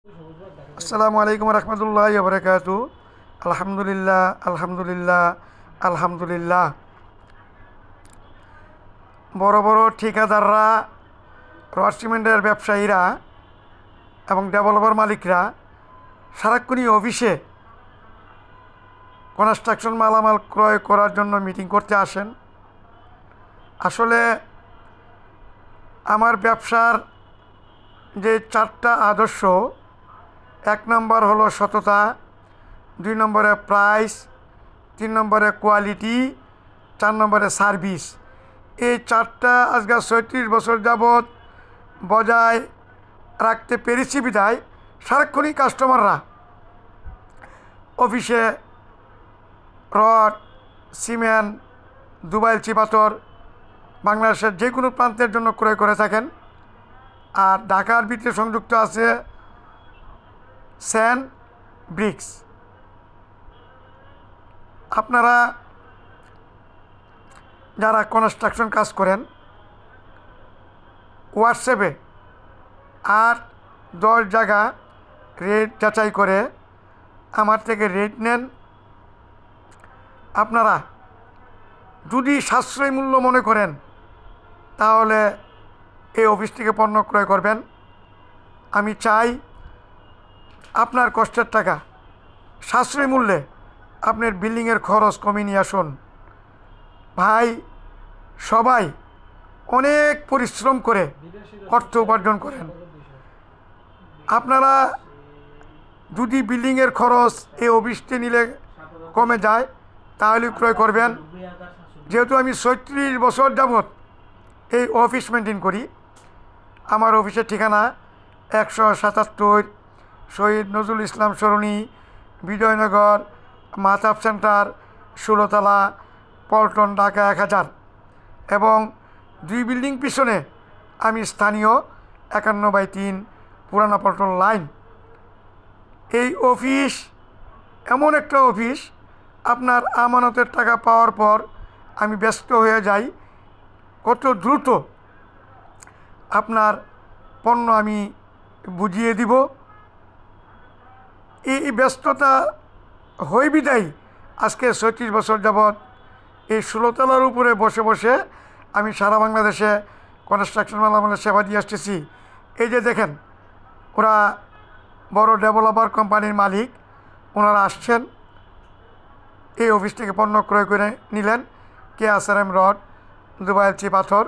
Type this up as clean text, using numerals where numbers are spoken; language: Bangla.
আসসালামু আলাইকুম রহমতুল্লাহি ওয়া বারাকাতুহু। আলহামদুলিল্লাহ আলহামদুলিল্লাহ আলহামদুলিল্লাহ। বড় বড় ঠিকাদাররা, রড সিমেন্টের ব্যবসায়ীরা এবং ডেভেলপার মালিকরা সারাক্ষণই অফিসে কনস্ট্রাকশন মালামাল ক্রয় করার জন্য মিটিং করতে আসেন। আসলে আমার ব্যবসার যে চারটা আদর্শ, 1 নম্বর হলো সততা, 2 নম্বরে প্রাইস, 3 নম্বরে কোয়ালিটি, 4 নম্বরে সার্ভিস। এই চারটা আজকে 36 বছর যাবৎ বজায় রাখতে পেরেছি বিধায় সারাক্ষণই কাস্টমাররা অফিসে রড, সিমেন্ট, দুবাইল চিপাতর বাংলাদেশের যে কোনো প্রান্তের জন্য ক্রয় করে থাকেন। আর ঢাকার ভিতরে সংযুক্ত আছে স্যান্ড ব্রিক্স। আপনারা যারা কনস্ট্রাকশন কাজ করেন, হোয়াটসঅ্যাপে 8-10 জায়গা রেট যাচাই করে আমার থেকে রেট নেন। আপনারা যদি সাশ্রয়ী মূল্য মনে করেন তাহলে এই অফিস থেকে পণ্য ক্রয় করবেন। আমি চাই আপনার কষ্টের টাকা সাশ্রয়ী মূল্যে আপনার বিল্ডিংয়ের খরচ কমিয়ে নিয়ে আসুন। ভাই, সবাই অনেক পরিশ্রম করে অর্থ উপার্জন করেন। আপনারা যদি বিল্ডিংয়ের খরচ এই অফিসটি নিলে কমে যায় তাহলে ক্রয় করবেন। যেহেতু আমি 36 বছর যাবৎ এই অফিস মেনটেন করি। আমার অফিসের ঠিকানা 177 শহীদ নজরুল ইসলাম সরণি, বিজয়নগর, মাহতাব সেন্টার, 16 তলা, পল্টন, ঢাকা 1000। এবং 2 বিল্ডিং পিছনে আমি স্থানীয় 51/3 পুরানা পল্টন লাইন। এই অফিস এমন একটা অফিস, আপনার আমানতের টাকা পাওয়ার পর আমি ব্যস্ত হয়ে যাই কত দ্রুত আপনার পণ্য আমি বুঝিয়ে দিব। এই ব্যস্ততা হই বিদায় আজকে 36 বছর যাবৎ এই 16 তলার উপরে বসে বসে আমি সারা বাংলাদেশে কনস্ট্রাকশন মালামালের সেবা দিয়ে আসতেছি। এই যে দেখেন, ওরা বড় ডেভেলপার কোম্পানির মালিক, ওনারা আসছেন, এই অফিস থেকে পণ্য ক্রয় করে নিলেন। KSRM rod, দুবাইল চিপাথর,